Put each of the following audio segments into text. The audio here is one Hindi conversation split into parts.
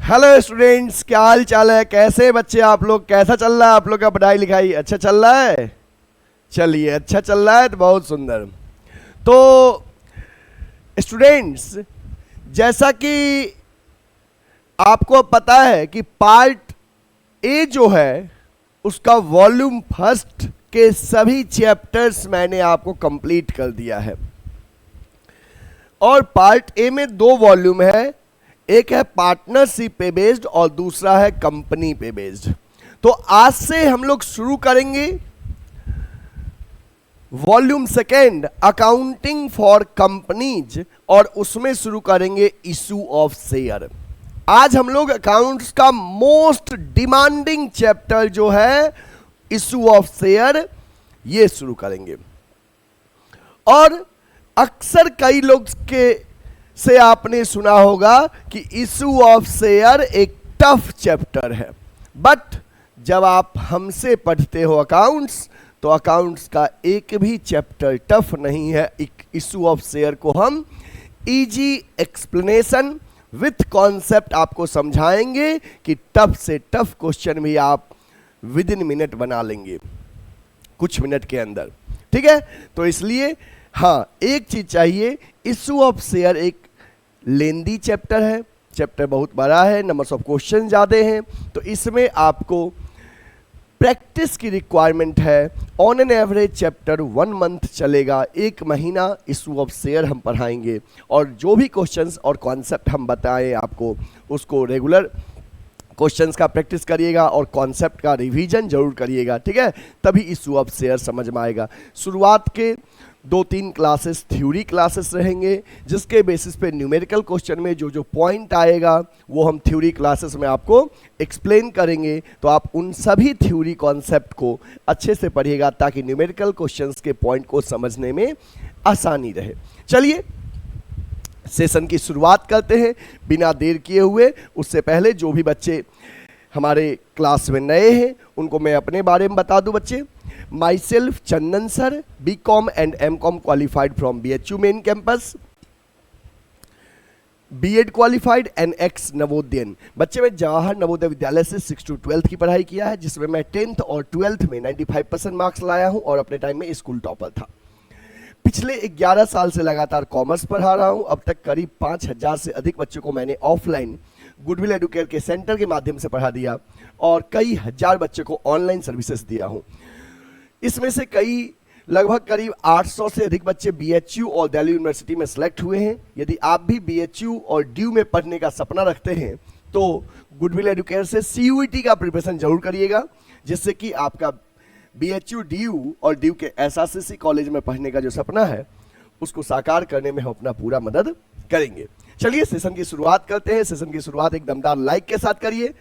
हेलो स्टूडेंट्स, क्या हाल चाल है? कैसे बच्चे आप लोग? कैसा चल रहा है आप लोग का पढ़ाई लिखाई? अच्छा चल रहा है? चलिए, अच्छा चल रहा है तो बहुत सुंदर। तो स्टूडेंट्स, जैसा कि आपको पता है कि पार्ट ए जो है उसका वॉल्यूम फर्स्ट के सभी चैप्टर्स मैंने आपको कंप्लीट कर दिया है। और पार्ट ए में दो वॉल्यूम है, एक है पार्टनरशिप पे बेस्ड और दूसरा है कंपनी पे बेस्ड। तो आज से हम लोग शुरू करेंगे volume second accounting for companies, और उसमें शुरू करेंगे इशू ऑफ शेयर। आज हम लोग अकाउंट्स का मोस्ट डिमांडिंग चैप्टर जो है इशू ऑफ शेयर, ये शुरू करेंगे। और अक्सर कई लोग के से आपने सुना होगा कि इशू ऑफ शेयर एक टफ चैप्टर है, बट जब आप हमसे पढ़ते हो अकाउंट्स तो अकाउंट्स का एक भी चैप्टर टफ नहीं है। इशू ऑफ शेयर को हम इजी एक्सप्लेनेशन विथ कॉन्सेप्ट आपको समझाएंगे कि टफ से टफ क्वेश्चन भी आप विद इन मिनट बना लेंगे, कुछ मिनट के अंदर। ठीक है, तो इसलिए हाँ, एक चीज चाहिए, इशू ऑफ शेयर एक लेंदी चैप्टर है, चैप्टर बहुत बड़ा है, नंबर्स ऑफ क्वेश्चन ज़्यादा हैं, तो इसमें आपको प्रैक्टिस की रिक्वायरमेंट है। On an average chapter 1 month चलेगा, 1 महीना इशू ऑफ शेयर हम पढ़ाएंगे, और जो भी क्वेश्चंस और कॉन्सेप्ट हम बताएं आपको, उसको रेगुलर क्वेश्चंस का प्रैक्टिस करिएगा और कॉन्सेप्ट का रिवीजन जरूर करिएगा। ठीक है, तभी इशू ऑफ शेयर समझ में आएगा। शुरुआत के 2-3 क्लासेस थ्योरी क्लासेस रहेंगे, जिसके बेसिस पे न्यूमेरिकल क्वेश्चन में जो जो पॉइंट आएगा वो हम थ्योरी क्लासेस में आपको एक्सप्लेन करेंगे। तो आप उन सभी थ्योरी कॉन्सेप्ट को अच्छे से पढ़िएगा ताकि न्यूमेरिकल क्वेश्चंस के पॉइंट को समझने में आसानी रहे। चलिए सेशन की शुरुआत करते हैं बिना देर किए हुए। उससे पहले जो भी बच्चे हमारे क्लास में नए हैं उनको मैं अपने बारे में बता दूं। बच्चे, myself Chandan sir, BCom and MCom qualified from BHU main campus, B.Ed qualified and ex Navodayan. बच्चे, मैं जवाहर नवोदय विद्यालय से 6 to 12 की पढ़ाई किया है, जिसमें मैं 10th और 12th में 95% मार्क्स लाया हूं और अपने टाइम में स्कूल टॉपर था। पिछले 11 साल से लगातार कॉमर्स पढ़ा रहा हूं। अब तक करीब 5000 से अधिक बच्चों को मैंने ऑफलाइन गुडविल एडुकेयर के सेंटर के माध्यम से पढ़ा दिया और कई हजार बच्चों को ऑनलाइन सर्विसेज दिया हूं। इसमें से लगभग करीब 800 से अधिक बच्चे BHU और दिल्ली यूनिवर्सिटी में सेलेक्ट हुए हैं। यदि आप भी BHU और ड्यू में पढ़ने का सपना रखते हैं तो गुडविल एडुकेयर से CUET का प्रिपरेशन जरूर करिएगा, जिससे कि आपका BHU ड्यू और ड्यू के SRCC कॉलेज में पढ़ने का जो सपना है उसको साकार करने में हम अपना पूरा मदद करेंगे। चलिए सेशन की शुरुआत करते हैं। सेशन की शुरुआत एक दमदार लाइक के साथ करिए।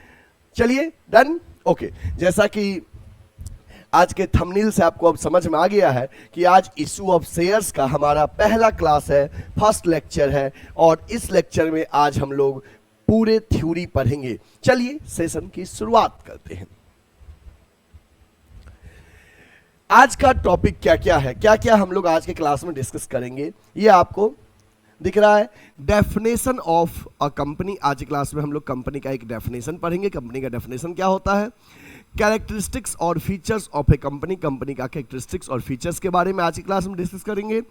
चलिए, डन, ओके। जैसा कि आज के थंबनेल से आपको अब समझ में आ गया है कि आज इशू ऑफ शेयर्स का हमारा पहला क्लास है, फर्स्ट लेक्चर है, और इस लेक्चर में आज हम लोग पूरे थ्योरी पढ़ेंगे। चलिए सेशन की शुरुआत करते हैं। आज का टॉपिक क्या क्या है, क्या क्या हम लोग आज के क्लास में डिस्कस करेंगे, ये आपको दिख रहा है। Definition of a company. आज की क्लास में हम लोग कंपनी का एक डेफिनेशन पढ़ेंगे। कंपनी का डेफिनेशन क्या होता है, कैरेक्टरिस्टिक्स और features of A company. Company का कैरेक्टरिस्टिक्स और फीचर्स के बारे में आज की क्लास में डिस्कस करेंगे।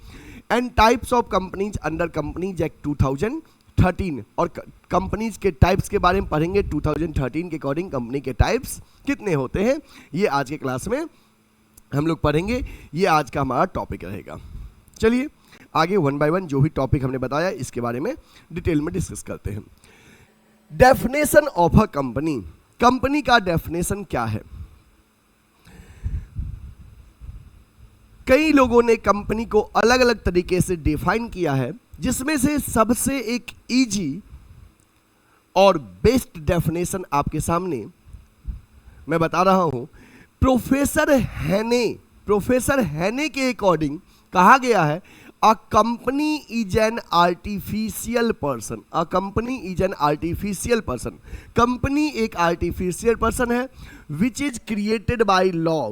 And types of companies under companies act 2013, और कंपनीज के टाइप्स के बारे में पढ़ेंगे। 2013 के अकॉर्डिंग कंपनी के टाइप्स कितने होते हैं, ये आज के क्लास में हम लोग पढ़ेंगे। ये आज का हमारा टॉपिक रहेगा। चलिए आगे 1 by 1 जो भी टॉपिक हमने बताया इसके बारे में डिटेल में डिस्कस करते हैं। Definition of a company. Company का डेफिनेशन क्या है? कई लोगों ने कंपनी को अलग अलग तरीके से डिफाइन किया है, जिसमें से सबसे एक इजी और बेस्ट डेफिनेशन आपके सामने मैं बता रहा हूं। प्रोफेसर हैने के अकॉर्डिंग कहा गया है, अ company is an artificial person. A company is an artificial person. Company एक आर्टिफिशियल पर्सन है which is created by law,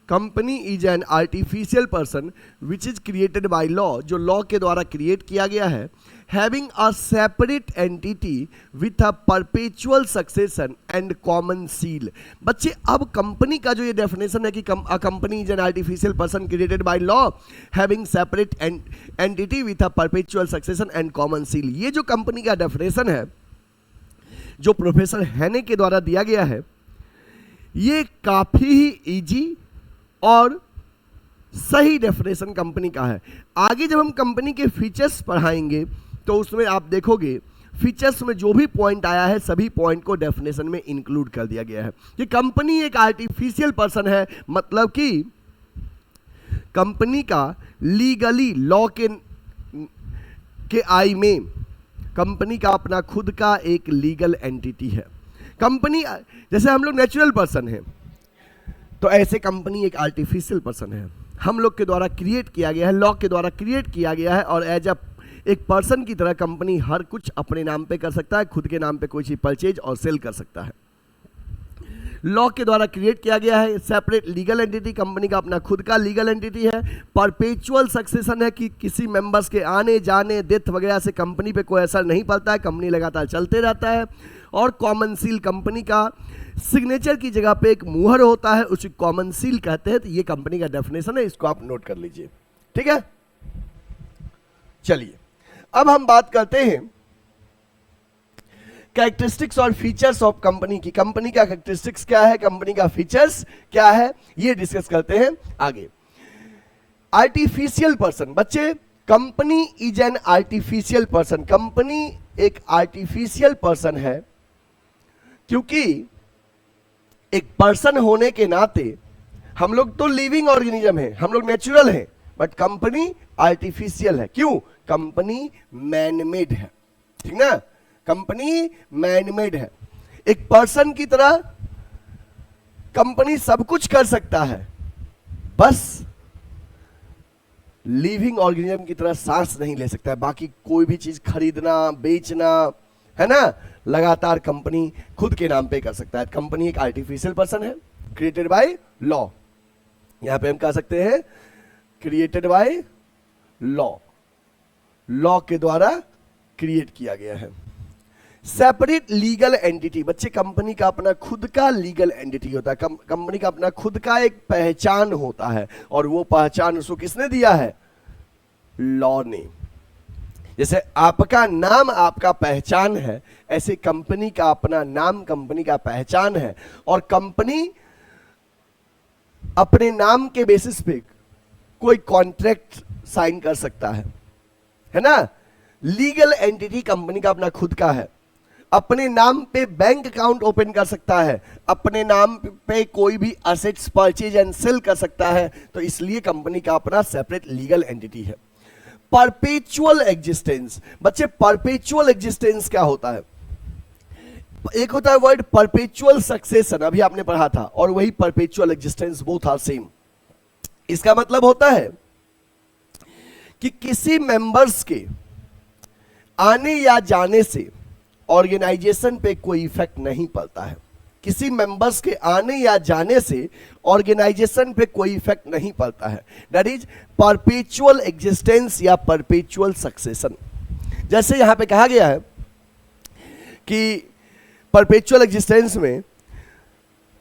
company is an artificial person which is created by law, जो लॉ के द्वारा क्रिएट किया गया है, having a separate entity with a perpetual succession and common seal. बच्चे अब कंपनी का जो ये डेफिनेशन है कि अ company is an artificial person created by law having separate entity with a perpetual succession and common seal, ये जो कंपनी का डेफिनेशन है जो प्रोफेसर हैने के द्वारा दिया गया है, ये काफी ही इजी और सही डेफिनेशन कंपनी का है। आगे जब हम कंपनी के फीचर्स पढ़ाएंगे तो उसमें आप देखोगे फीचर्स में जो भी पॉइंट आया है सभी पॉइंट को डेफिनेशन में इंक्लूड कर दिया गया है कि कंपनी एक आर्टिफिशियल पर्सन है, मतलब कि कंपनी का लीगली लॉ के आई में कंपनी का अपना खुद का एक लीगल एंटिटी है। कंपनी जैसे हम लोग नेचुरल पर्सन है तो ऐसे कंपनी एक आर्टिफिशियल पर्सन है, हम लोग के द्वारा क्रिएट किया गया है, लॉ के द्वारा क्रिएट किया गया है, और एज अ एक पर्सन की तरह कंपनी हर कुछ अपने नाम पे कर सकता है, खुद के नाम पे कोई चीज परचेज और सेल कर सकता है। लॉ के द्वारा क्रिएट किया गया है, सेपरेट लीगल एंटिटी, कंपनी का अपना खुद का लीगल एंटिटी है। परपेचुअल सक्सेशन है कि किसी मेंबर्स के आने जाने डेथ वगैरह से कंपनी पे कोई असर नहीं पड़ता है, कंपनी लगातार चलते रहता है। और कॉमन सील, कंपनी का सिग्नेचर की जगह पे एक मुहर होता है, उसे कॉमन सील कहते हैं। तो ये कंपनी का डेफिनेशन है, इसको आप नोट कर लीजिए, ठीक है। चलिए अब हम बात करते हैं कैरेक्टरिस्टिक्स और फीचर्स ऑफ कंपनी की। कंपनी का कैरेक्टरिस्टिक्स क्या है, कंपनी का फीचर्स क्या है, ये डिस्कस करते हैं आगे। आर्टिफिशियल पर्सन, बच्चे company is an artificial person, company एक आर्टिफिशियल पर्सन है क्योंकि एक पर्सन होने के नाते हम लोग तो लिविंग ऑर्गेनिज्म है, हम लोग नेचुरल हैं, बट कंपनी आर्टिफिशियल है। क्यों? कंपनी मैनमेड है, ठीक ना, कंपनी मैनमेड है। एक पर्सन की तरह कंपनी सब कुछ कर सकता है, बस लिविंग ऑर्गेनिज्म की तरह सांस नहीं ले सकता है। बाकी कोई भी चीज खरीदना बेचना है ना, लगातार कंपनी खुद के नाम पे कर सकता है। कंपनी एक आर्टिफिशियल पर्सन है क्रिएटेड बाय लॉ, यहां पे हम कह सकते हैं क्रिएटेड बाय लॉ, लॉ के द्वारा क्रिएट किया गया है। सेपरेट लीगल एंटिटी, बच्चे कंपनी का अपना खुद का लीगल एंटिटी होता है, कंपनी का अपना खुद का एक पहचान होता है, और वो पहचान उसको किसने दिया है? लॉ ने। जैसे आपका नाम आपका पहचान है, ऐसे कंपनी का अपना नाम कंपनी का पहचान है, और कंपनी अपने नाम के बेसिस पे कोई कॉन्ट्रैक्ट साइन कर सकता है ना। लीगल एंटिटी कंपनी का अपना खुद का है, अपने नाम पे बैंक अकाउंट ओपन कर सकता है, अपने नाम पे कोई भी असेट्स परचेज एंड सेल कर सकता है, तो इसलिए कंपनी का अपना सेपरेट लीगल एंटिटी है। परपेचुअल एग्जिस्टेंस, बच्चे परपेचुअल एग्जिस्टेंस क्या होता है? एक होता है वर्ड परपेचुअल सक्सेशन, अभी आपने पढ़ा था, और वही perpetual existence, both are same. इसका मतलब होता है कि किसी मेंबर्स के आने या जाने से ऑर्गेनाइजेशन पे कोई इफेक्ट नहीं पड़ता है, किसी मेंबर्स के आने या जाने से ऑर्गेनाइजेशन पे कोई इफेक्ट नहीं पड़ता है। दैट इज परपेचुअल एग्जिस्टेंस या परपेचुअल सक्सेशन। जैसे यहां पे कहा गया है कि परपेचुअल एग्जिस्टेंस में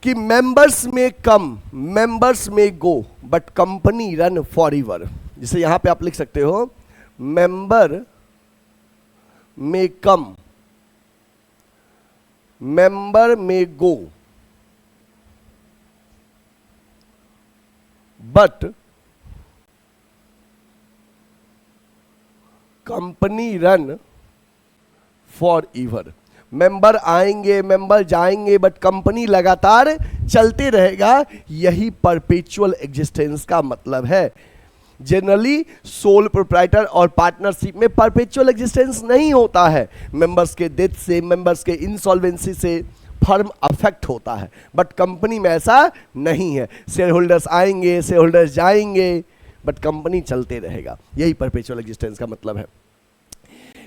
कि मेंबर्स में कम मेंबर्स में go but company run for ever. जैसे यहां पे आप लिख सकते हो मेंबर में कम मेंबर में go but company run for ever. Member आएंगे मेंबर जाएंगे बट कंपनी लगातार चलते रहेगा, यही परपेचुअल एग्जिस्टेंस का मतलब है। जनरली सोल प्रोप्राइटर और पार्टनरशिप में परपेचुअल एग्जिस्टेंस नहीं होता है, मेंबर्स के डेथ से मेंबर्स के इंसॉल्वेंसी से फर्म अफेक्ट होता है, बट कंपनी में ऐसा नहीं है। शेयर होल्डर्स आएंगे शेयर होल्डर्स जाएंगे बट कंपनी चलते रहेगा, यही परपेचुअल एग्जिस्टेंस का मतलब है।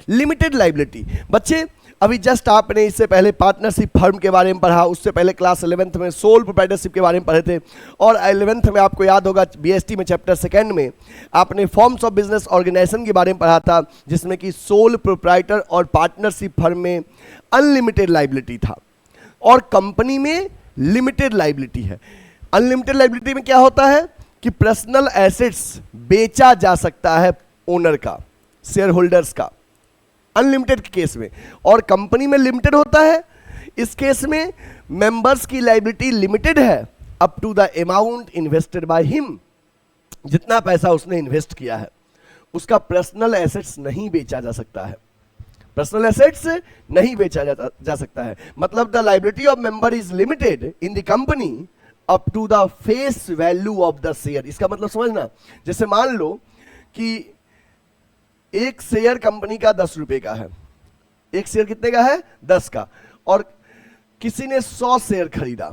लिमिटेड लाइबिलिटी, बच्चे अभी जस्ट आपने इससे पहले पार्टनरशिप फर्म के बारे में पढ़ा, उससे पहले क्लास 11th में सोल प्रोप्राइटरशिप के बारे में पढ़े थे, और 11th में आपको याद होगा बीएसटी में चैप्टर 2 में आपने फॉर्म्स ऑफ बिजनेस ऑर्गेनाइजेशन के बारे में पढ़ा था, जिसमें कि सोल प्रोप्राइटर और पार्टनरशिप फर्म में अनलिमिटेड लाइबिलिटी था और कंपनी में लिमिटेड लाइबिलिटी है। अनलिमिटेड लाइबिलिटी में क्या होता है कि पर्सनल एसेट्स बेचा जा सकता है ओनर का, शेयर होल्डर्स का, अनलिमिटेड के केस में, और कंपनी में लिमिटेड होता है। इस केस में मेंबर्स की लाइबिलिटी लिमिटेड है up to the amount invested by him, जितना पैसा उसने इन्वेस्ट किया है। उसका पर्सनल एसेट्स नहीं बेचा जा सकता है, पर्सनल एसेट्स नहीं बेचा जा सकता है। मतलब the liability of member is limited in the company up to the face value of the share. इसका मतलब समझना, जैसे मान लो कि एक शेयर कंपनी का 10 रुपए का है, एक शेयर कितने का है 10 का, और किसी ने 100 शेयर खरीदा।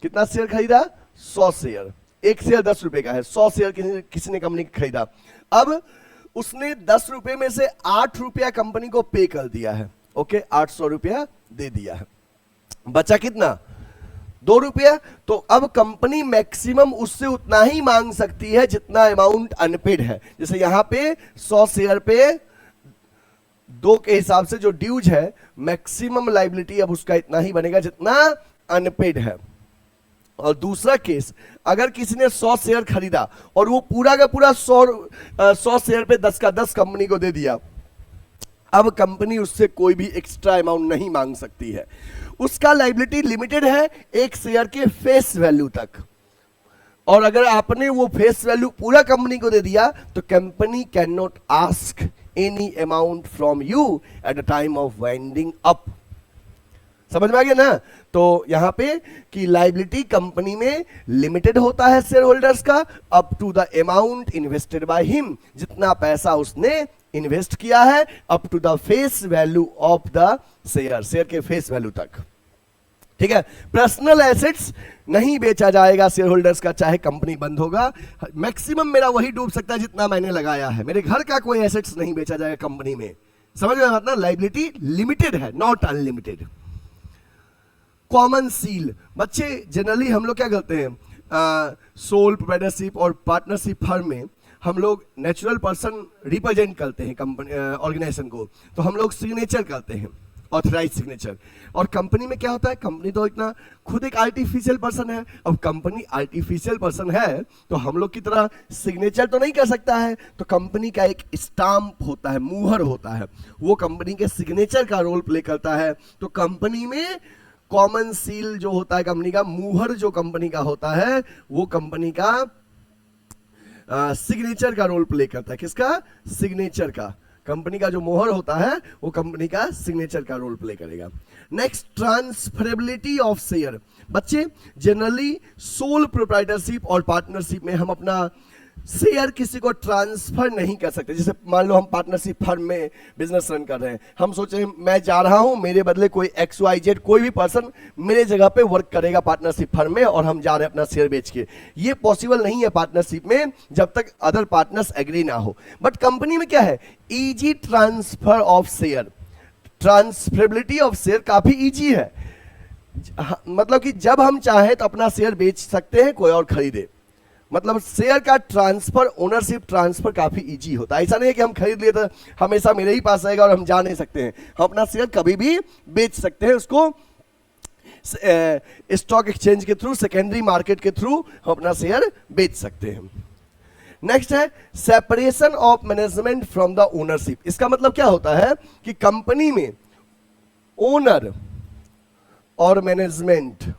कितना शेयर खरीदा 100 शेयर, एक शेयर 10 रुपए का है, 100 शेयर किसी ने कंपनी का खरीदा। अब उसने 10 रुपए में से 8 रुपया कंपनी को पे कर दिया है, ओके 800 रुपया दे दिया है, बचा कितना 2 रुपया। तो अब कंपनी मैक्सिमम उससे उतना ही मांग सकती है जितना अमाउंट अनपेड है। जैसे यहां पे 100 शेयर पे 2 के हिसाब से जो ड्यूज है, मैक्सिमम लाइबिलिटी अब उसका इतना ही बनेगा जितना अनपेड है। और दूसरा केस, अगर किसी ने 100 शेयर खरीदा और वो पूरा का पूरा 100 शेयर पे 10 का 10 कंपनी को दे दिया, अब कंपनी उससे कोई भी एक्स्ट्रा अमाउंट नहीं मांग सकती है। उसका लाइबिलिटी लिमिटेड है एक शेयर के फेस वैल्यू तक, और अगर आपने वो फेस वैल्यू पूरा कंपनी को दे दिया तो company can not ask any amount from you at the time of winding up. समझ में आ गया ना? तो यहां पे कि लाइबिलिटी कंपनी में लिमिटेड होता है शेयर होल्डर्स का up to the amount invested by him, जितना पैसा उसने इन्वेस्ट किया है up to the face value of the share, share के फेस वैल्यू तक। ठीक है, पर्सनल एसेट्स नहीं बेचा जाएगा शेयर होल्डर्स का, चाहे कंपनी बंद होगा। मैक्सिमम मेरा वही डूब सकता है जितना मैंने लगाया है, मेरे घर का कोई एसेट्स नहीं बेचा जाएगा कंपनी में। समझ में आता? लाइबिलिटी लिमिटेड है, नॉट अनलिमिटेड। कॉमन सील, बच्चे जनरली हम लोग क्या करते हैं, सोल प्रोप्राइटरशिप और पार्टनरशिप फर्म में हम लोग नेचुरल पर्सन रिप्रेजेंट करते हैं कंपनी ऑर्गेनाइजेशन को, तो हम लोग सिग्नेचर करते हैं, ऑथराइज सिग्नेचर। और कंपनी में क्या होता है, कंपनी तो इतना खुद एक आर्टिफिशियल पर्सन है। अब कंपनी आर्टिफिशियल पर्सन है तो हम लोग की तरह सिग्नेचर तो नहीं कर सकता है, तो कंपनी का एक स्टाम्प होता है, मुहर होता है, वो कंपनी के सिग्नेचर का रोल प्ले करता है। तो कंपनी में कॉमन सील जो होता है कंपनी का, मुहर जो कंपनी का होता है, वो कंपनी का सिग्नेचर का रोल प्ले करता है। किसका? सिग्नेचर का। कंपनी का जो मोहर होता है वो कंपनी का सिग्नेचर का रोल प्ले करेगा। Next, transferability of share. बच्चे जनरली सोल प्रोप्राइटरशिप और पार्टनरशिप में हम अपना शेयर किसी को ट्रांसफर नहीं कर सकते। जैसे मान लो हम पार्टनरशिप फर्म में बिजनेस रन कर रहे हैं, हम सोचे मैं जा रहा हूं, मेरे बदले कोई XYZ कोई भी पर्सन मेरे जगह पे वर्क करेगा पार्टनरशिप फर्म में, और हम जा रहे हैं अपना शेयर बेच के। ये पॉसिबल नहीं है पार्टनरशिप में जब तक अदर पार्टनर्स एग्री ना हो। बट कंपनी में क्या है, easy transfer of share, transferability of share काफी इजी है। मतलब कि जब हम चाहे तो अपना शेयर बेच सकते हैं, कोई और खरीदे। मतलब शेयर का ट्रांसफर, ओनरशिप ट्रांसफर काफी इजी होता है। ऐसा नहीं है कि हम खरीद लिए तो हमेशा मेरे ही पास आएगा और हम जा नहीं सकते हैं। हम अपना शेयर कभी भी बेच सकते हैं, उसको स्टॉक एक्सचेंज के थ्रू, सेकेंडरी मार्केट के थ्रू हम अपना शेयर बेच सकते हैं। नेक्स्ट है separation of management from the ownership. इसका मतलब क्या होता है कि कंपनी में ओनर और मैनेजमेंट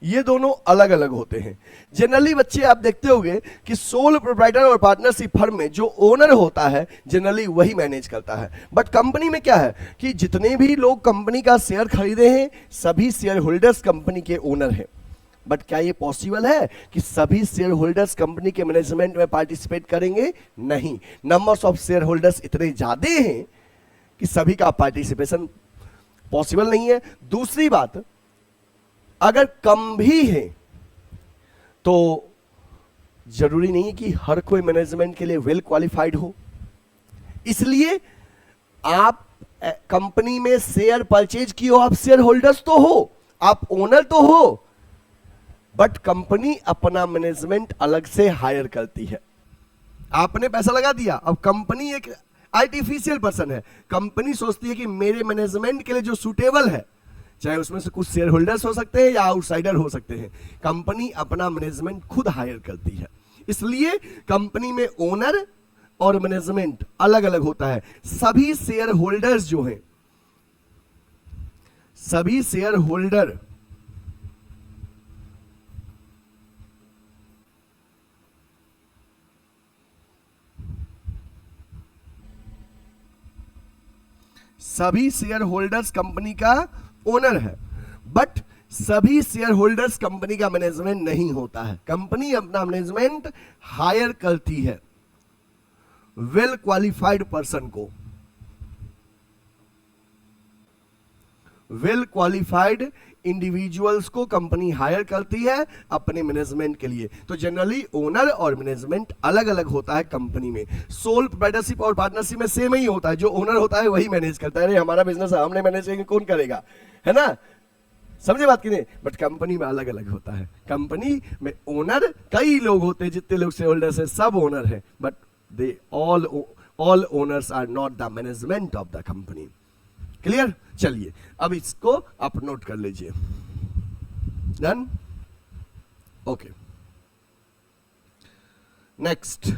ये दोनों अलग अलग होते हैं। जनरली बच्चे आप देखते होंगे कि सोल प्रोप्राइटर और पार्टनरशिप फर्म में जो ओनर होता है जनरली वही मैनेज करता है। बट कंपनी में क्या है कि जितने भी लोग कंपनी का शेयर खरीदे हैं सभी शेयर होल्डर्स कंपनी के ओनर हैं। बट क्या ये पॉसिबल है कि सभी शेयर होल्डर्स कंपनी के मैनेजमेंट में पार्टिसिपेट करेंगे? नहीं, नंबर्स ऑफ शेयर होल्डर्स इतने ज्यादा हैं कि सभी का पार्टिसिपेशन पॉसिबल नहीं है। दूसरी बात, अगर कम भी है तो जरूरी नहीं है कि हर कोई मैनेजमेंट के लिए वेल क्वालिफाइड हो। इसलिए आप कंपनी में शेयर परचेज किए हो, आप शेयर होल्डर्स तो हो, आप ओनर तो हो, बट कंपनी अपना मैनेजमेंट अलग से हायर करती है। आपने पैसा लगा दिया, अब कंपनी एक आर्टिफिशियल पर्सन है, कंपनी सोचती है कि मेरे मैनेजमेंट के लिए जो सूटेबल है, चाहे उसमें से कुछ शेयर होल्डर्स हो सकते हैं या आउटसाइडर हो सकते हैं, कंपनी अपना मैनेजमेंट खुद हायर करती है। इसलिए कंपनी में ओनर और मैनेजमेंट अलग अलग होता है। सभी शेयर होल्डर्स जो हैं, सभी शेयर होल्डर सभी शेयर होल्डर्स कंपनी का ओनर है, बट सभी शेयर होल्डर्स कंपनी का मैनेजमेंट नहीं होता है। कंपनी अपना मैनेजमेंट हायर करती है वेल क्वालिफाइड पर्सन को, वेल क्वालिफाइड इंडिविजुअल्स को कंपनी हायर करती है अपने मैनेजमेंट के लिए। तो जनरली ओनर और मैनेजमेंट अलग अलग होता है कंपनी में। सोल प्रोप्राइटरशिप और पार्टनरशिप में सेम ही होता है, जो ओनर होता है वही मैनेज करता है। अरे हमारा बिजनेस है, हमने मैनेज करेंगे, कौन करेगा, है ना, समझे बात की नहीं। बट कंपनी में अलग अलग होता है। कंपनी में ओनर कई लोग होते हैं, जितने लोग शेयर होल्डर्स हैं सब ओनर है, but they all owners are not the management of the company. Clear? चलिए अब इसको आप नोट कर लीजिए। डन? ओके, नेक्स्ट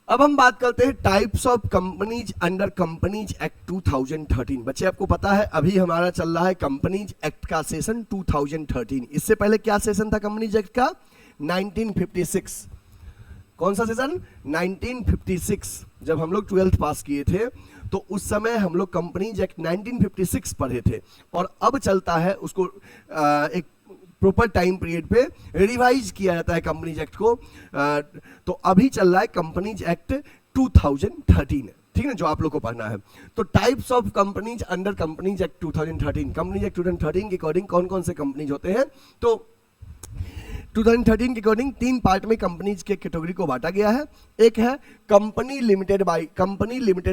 अब हम बात करते हैं types of companies under companies act 2013। बच्चे आपको पता है अभी हमारा चल रहा है कंपनीज एक्ट का सेशन 2013। इससे पहले क्या सेशन था कंपनीज एक्ट का? 1956। कौन सा सेशन? 1956। जब हम लोग 12th पास किए थे तो उस समय हम लोग कंपनीज एक्ट 1956 पढ़े थे, और अब चलता है उसको एक प्रॉपर टाइम पीरियड पे रिवाइज किया जाता है कंपनीज एक्ट को। तो अभी चल रहा है कंपनीज एक्ट 2013, ठीक है, जो आप लोग को पढ़ना है। तो types of companies under companies act 2013, companies act 2013 के अकॉर्डिंग कौन कौन से कंपनीज होते हैं? तो 2013 के अकॉर्डिंग 3 पार्ट में कंपनीज के कैटेगरी को बांटा गया है। एक है company limited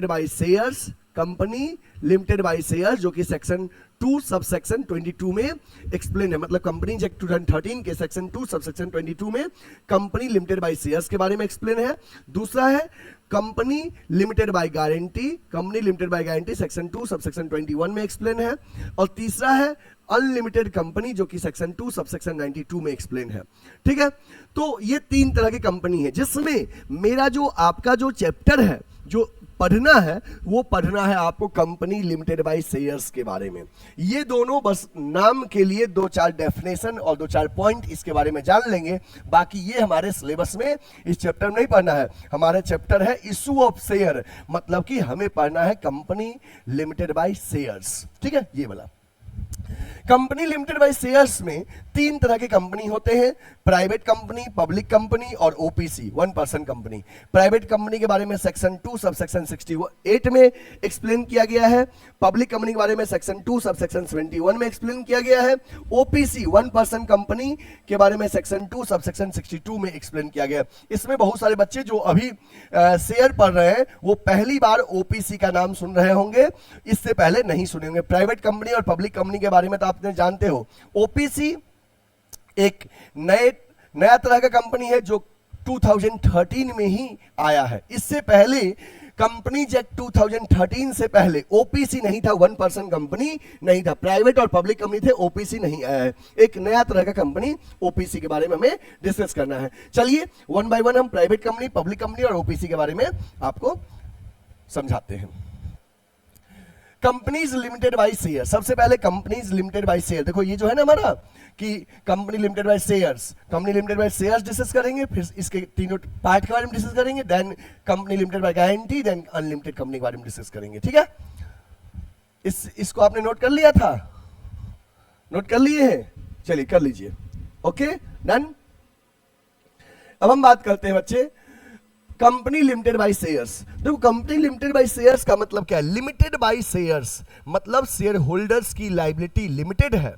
by shares, company limited by shares, जो कि सेक्शन 2 सबसेक्शन 22 में एक्सप्लेन है। मतलब कंपनीज एक्ट 2013 के सेक्शन 2 सबसेक्शन 22 में कंपनी लिमिटेड बाय शेयर्स के बारे में एक्सप्लेन है। दूसरा है company limited by guarantee, company limited by guarantee section 2 subsection 21 में एक्सप्लेन है। और तीसरा है अनलिमिटेड कंपनी, जो कि सेक्शन 2 सबसेक्शन 92 में एक्सप्लेन है। ठीक है, तो ये 3 तरह की कंपनी है, जिसमें मेरा जो आपका जो चैप्टर है जो पढ़ना है वो पढ़ना है आपको कंपनी लिमिटेड बाय शेयर्स के बारे में। ये दोनों बस नाम के लिए 2-4 डेफिनेशन और 2-4 पॉइंट इसके बारे में जान लेंगे, बाकी ये हमारे सिलेबस में इस चैप्टर में नहीं पढ़ना है। हमारा चैप्टर है इशू ऑफ शेयर, मतलब कि हमें पढ़ना है कंपनी लिमिटेड बाय शेयर्स। ठीक है, ये वाला कंपनी लिमिटेड बाय शेयर्स में 3 तरह के कंपनी होते हैं, प्राइवेट कंपनी, पब्लिक कंपनी और OPC 1 person company. Private company के बारे में सेक्शन 2 सबसेक्शन 68 में एक्सप्लेन किया गया है। पब्लिक कंपनी के बारे में सेक्शन 2 सबसेक्शन 71 में एक्सप्लेन किया गया है। ओपीसी 1 पर्सन कंपनी के बारे में सेक्शन 2 सबसेक्शन 62 में एक्सप्लेन किया गया है। इसमें बहुत सारे बच्चे जो अभी शेयर पढ़ रहे हैं वो पहली बार ओपीसी का नाम सुन रहे होंगे, इससे पहले नहीं सुने होंगे। प्राइवेट कंपनी और पब्लिक कंपनी के बारे में तो आपने जानते हो। ओपीसी एक नया तरह का कंपनी है जो 2013 में ही आया है। इससे पहले कंपनीज एक्ट 2013 से पहले ओपीसी नहीं था, 1 पर्सन कंपनी नहीं था, प्राइवेट और पब्लिक कंपनी थे, ओपीसी नहीं आया है। एक नया तरह का कंपनी ओपीसी के बारे में हमें डिस्कस करना है। चलिए 1 बाय 1 हम प्राइवेट कंपनी, पब्लिक कंपनी और ओपीसी के बारे में आपको समझाते हैं। कंपनीज लिमिटेड बाय शेयर, सबसे पहले कंपनीज लिमिटेड बाय शेयर। देखो ये जो है ना हमारा कि company limited by shares, company limited by shares discuss करेंगे, फिर इसके तीनों पार्ट के बारे में डिस्कस करेंगे, then company limited by guarantee, then unlimited company के बारे में डिस्कस करेंगे। ठीक है, इसको आपने नोट कर लिया था? नोट कर लिए हैं? चलिए कर लीजिए। Okay, done. अब हम बात करते हैं बच्चे कंपनी लिमिटेड बाय शेयर्स। देखो कंपनी लिमिटेड बाय शेयर्स का मतलब क्या है? लिमिटेड बाय शेयर्स मतलब शेयर होल्डर्स की लायबिलिटी लिमिटेड है,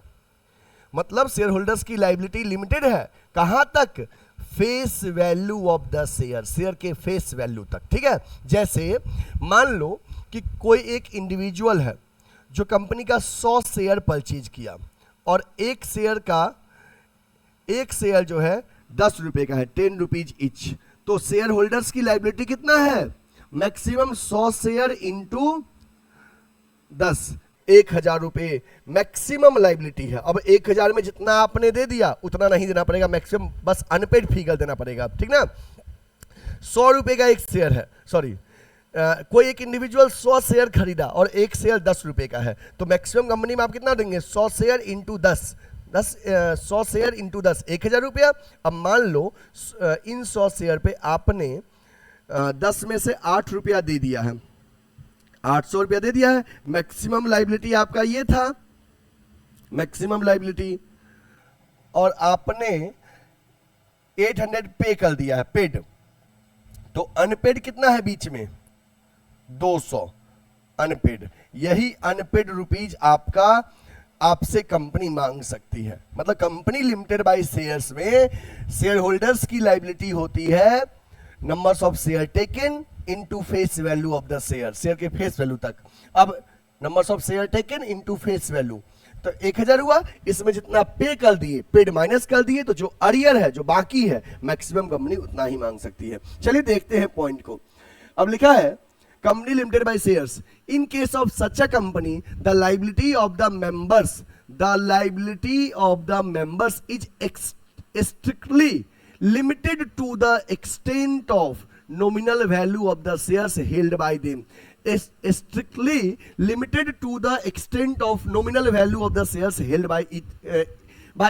मतलब शेयर होल्डर्स की लायबिलिटी लिमिटेड है। कहां तक? Face value of the share, share के फेस वैल्यू तक। ठीक है, जैसे मान लो कि कोई एक इंडिविजुअल है जो कंपनी का 100 शेयर परचेज किया और एक शेयर जो है 10 रुपए का है, 10 रुपीज इच। तो शेयर होल्डर्स की लाइबिलिटी कितना है? मैक्सिमम 100 शेयर इंटू 10, 1000 रुपए मैक्सिमम लाइबिलिटी है। अब 1000 में जितना आपने दे दिया उतना नहीं देना पड़ेगा, मैक्सिमम बस अनपेड फिगर देना पड़ेगा, ठीक ना। 100 रुपए का एक शेयर है, सॉरी कोई एक इंडिविजुअल 100 शेयर खरीदा और एक शेयर 10 रुपए का है, तो मैक्सिमम कंपनी में आप कितना देंगे? 100 शेयर इंटू 10, 100 शेयर इंटू 10, 1000 रुपया। अब मान लो इन 100 शेयर पे आपने 10 में से 8 रुपया दे दिया है, 800 रुपया दे दिया है। मैक्सिमम लाइबिलिटी आपका ये था, मैक्सिमम लाइबिलिटी, और आपने 800 पे कर दिया है, पेड। तो अनपेड कितना है बीच में? 200 अनपेड। यही अनपेड रुपीज आपसे कंपनी मांग सकती है। मतलब कंपनी लिमिटेड बाय शेयर्स में शेयर होल्डर्स की लाइबिलिटी होती है numbers of share taken into face value of the share, share के फेस वैल्यू तक। अब numbers of share taken into face value, तो 1000 हुआ, इसमें जितना पे कर दिए, पेड माइनस कर दिए, तो जो अरियर है, जो बाकी है, मैक्सिमम कंपनी उतना ही मांग सकती है। चलिए देखते हैं पॉइंट को। अब लिखा है company limited by shares, in case of such a company the liability of the members is strictly limited to the extent of nominal value of the shares held by them, is strictly limited to the extent of nominal value of the shares held by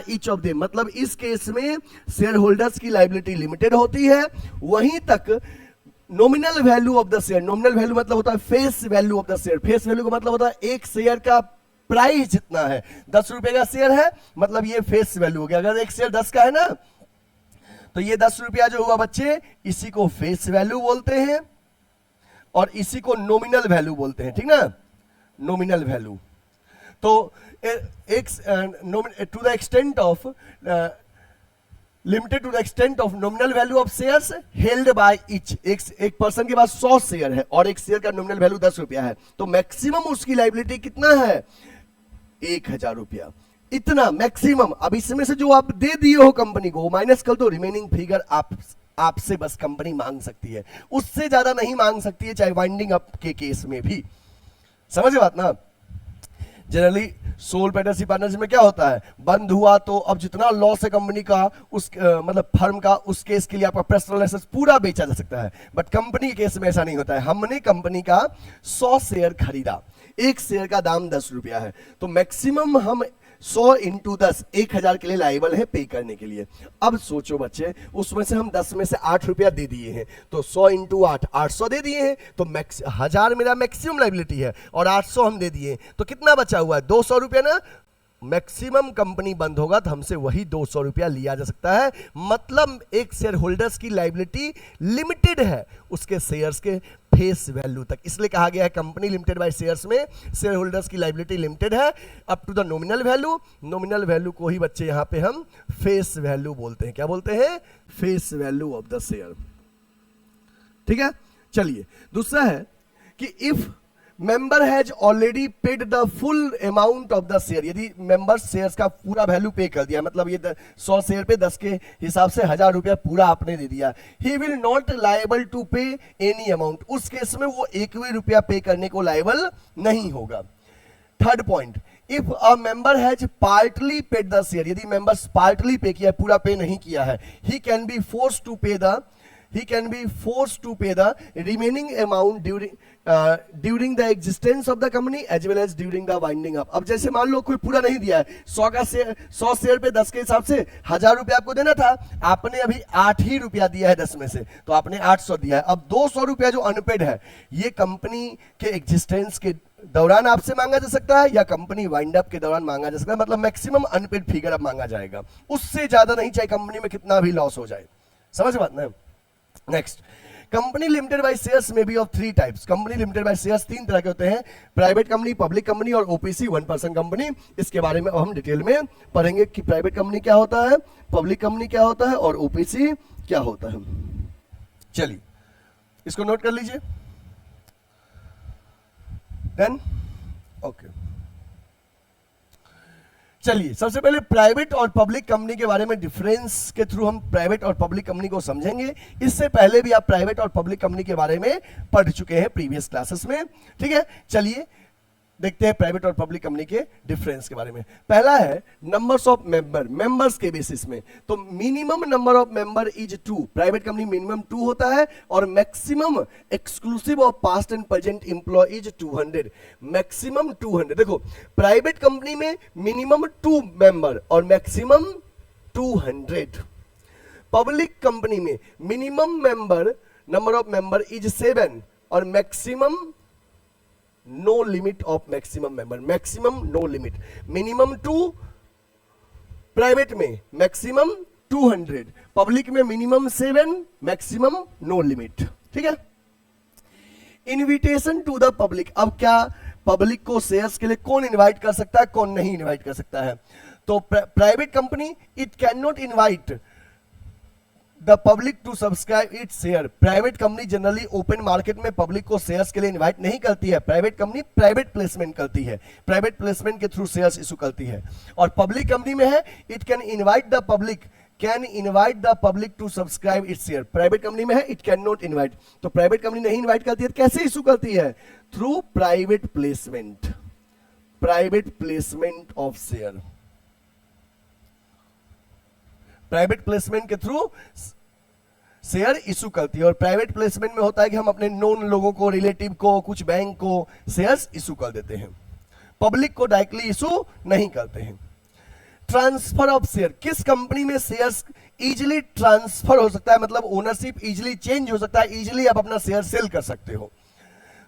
each of them। मतलब इस केस में शेयर होल्डर्स की लाइबिलिटी लिमिटेड होती है, वहीं तक nominal value of the share, nominal value मतलब होता है face value of the share, face value का मतलब होता है एक शेयर का प्राइस जितना है। 10 रुपए का शेयर है, मतलब ये फेस वैल्यू हो गया। अगर एक शेयर 10 का है ना, तो ये 10 रुपया जो हुआ बच्चे, इसी को फेस वैल्यू बोलते हैं और इसी को नॉमिनल वैल्यू बोलते हैं, ठीक ना, नॉमिनल वैल्यू। तो एक to the extent of limited to the extent of nominal value of shares held by each, एक पर्सन के पास 100 शेयर है और एक शेयर का नॉमिनल वैल्यू 10 रुपया है, तो मैक्सिमम उसकी लाइबिलिटी कितना है? 1000 रुपया, इतना मैक्सिमम। अब इसमें से जो आप दे दिए हो कंपनी को, माइनस कर दो, रिमेनिंग फिगर आपसे बस कंपनी मांग सकती है, उससे ज्यादा नहीं मांग सकती है, चाहे वाइंडिंग अप के केस में भी। समझे बात ना। जनरली सोल पार्टनरशिप में क्या होता है, बंद हुआ तो अब जितना लॉस है कंपनी का, उस मतलब फर्म का, उस केस के लिए आपका पर्सनल एसेट्स पूरा बेचा जा सकता है। बट कंपनी के केस में ऐसा नहीं होता है। हमने कंपनी का 100 शेयर खरीदा, एक शेयर का दाम 10 रुपया है, तो मैक्सिमम हम 100 इंटू 10, 1000 के लिए लाइबल है पे करने के लिए। अब सोचो बच्चे, उसमें से हम 10 में से 8 रुपया दे दिए हैं, तो 100 इंटू 8, 800 दे दिए हैं, तो 1000 मेरा मैक्सिमम लाइबिलिटी है और 800 हम दे दिए, तो कितना बचा हुआ है? 200 रुपया ना। मैक्सिमम कंपनी बंद होगा तो हमसे वही 200 रुपया लिया जा सकता है। मतलब एक शेयर होल्डर्स की लाइबिलिटी लिमिटेड है उसके शेयर्स के फेस वैल्यू तक। इसलिए कहा गया है कंपनी लिमिटेड बाय शेयर्स में शेयर होल्डर्स की लाइबिलिटी लिमिटेड है up to the nominal value. Nominal value को ही बच्चे यहां पे हम फेस वैल्यू बोलते हैं। क्या बोलते हैं? Face value of the share. ठीक है, चलिए दूसरा है कि if member has already paid the full amount of the share, यदि मेंबर शेयर्स का पूरा वैल्यू पे कर दिया, मतलब ये 100 शेयर पे 10 के हिसाब से 1000 रुपया पूरा आपने दे दिया, he will not liable to pay any amount, उस केस में वो एक भी रुपया पे करने को लायबल नहीं होगा। Third point, if a member has partly paid the share, यदि मेंबर्स पार्टली पे किया, पूरा पे नहीं किया है, he can be force to pay the remaining amount during the existence of the company as well as during the winding up। अब जैसे मान लो कोई पूरा नहीं दिया है, 100 शेयर पे 10 के हिसाब से 1000 रुपया आपको देना था, आपने अभी 8 ही रुपया दिया है 10 में से, तो आपने 800 दिया है। अब 200 रुपया जो अनपेड है, ये कंपनी के एग्जिस्टेंस के दौरान आपसे मांगा जा सकता है या कंपनी वाइंड अप के दौरान मांगा जा सकता है। मतलब मैक्सिमम अनपेड फिगर अब मांगा जाएगा, उससे ज्यादा नहीं, चाहे कंपनी में कितना भी लॉस हो जाए। समझ बात ना। Next, company limited by shares में be of 3 types. Company limited by shares 3 तरह के होते हैं, प्राइवेट कंपनी, पब्लिक कंपनी और ओपीसी 1 पर्सन कंपनी। इसके बारे में हम डिटेल में पढ़ेंगे कि प्राइवेट कंपनी क्या होता है, पब्लिक कंपनी क्या होता है और ओपीसी क्या होता है। चलिए इसको नोट कर लीजिए। देन ओके, चलिए सबसे पहले प्राइवेट और पब्लिक कंपनी के बारे में डिफरेंस के थ्रू हम प्राइवेट और पब्लिक कंपनी को समझेंगे। इससे पहले भी आप प्राइवेट और पब्लिक कंपनी के बारे में पढ़ चुके हैं प्रीवियस क्लासेस में, ठीक है। चलिए देखते हैं प्राइवेट और पब्लिक कंपनी के डिफरेंस के बारे में। पहला है नंबर्स ऑफ मेंबर, मेंबर्स के बेसिस में। तो minimum number of member is 2, private company minimum 2 होता है, और maximum exclusive of past and present employ is 200, maximum 200। देखो प्राइवेट कंपनी में मिनिमम 2 मेंबर और मैक्सिमम 200। पब्लिक कंपनी में minimum member, number of member is 7 और maximum no limit of maximum member, maximum no limit. Minimum 2 private में, मैक्सिमम 200, पब्लिक में मिनिमम 7, मैक्सिमम नो लिमिट, ठीक है। इनविटेशन टू द पब्लिक, अब क्या पब्लिक को शेयर्स के लिए कौन इनवाइट कर सकता है, कौन नहीं इनवाइट कर सकता है। तो private company it cannot invite the public to subscribe it share. Private company generally open market में पब्लिक को शेयर्स के लिए इनवाइट नहीं करती है। प्राइवेट कंपनी प्राइवेट प्लेसमेंट करती है, प्राइवेट प्लेसमेंट के थ्रू शेयर्स इशू करती है। और पब्लिक कंपनी में है it can invite the public, can invite the public to subscribe it share. Private company में है इट कैन नॉट इनवाइट। तो प्राइवेट कंपनी नहीं इनवाइट करती है, कैसे इशू करती है, through private placement, private placement of share. Private placement के थ्रू शेयर इशू करती है। और प्राइवेट प्लेसमेंट में होता है कि हम अपने नोन लोगों को, रिलेटिव को, कुछ बैंक को शेयर्स इशू कर देते हैं, पब्लिक को डायरेक्टली इशू नहीं करते हैं। ट्रांसफर ऑफ शेयर, किस कंपनी में शेयर्स इजीली ट्रांसफर हो सकता है, मतलब ओनरशिप इजीली चेंज हो सकता है, इजीली आप अपना शेयर सेल कर सकते हो।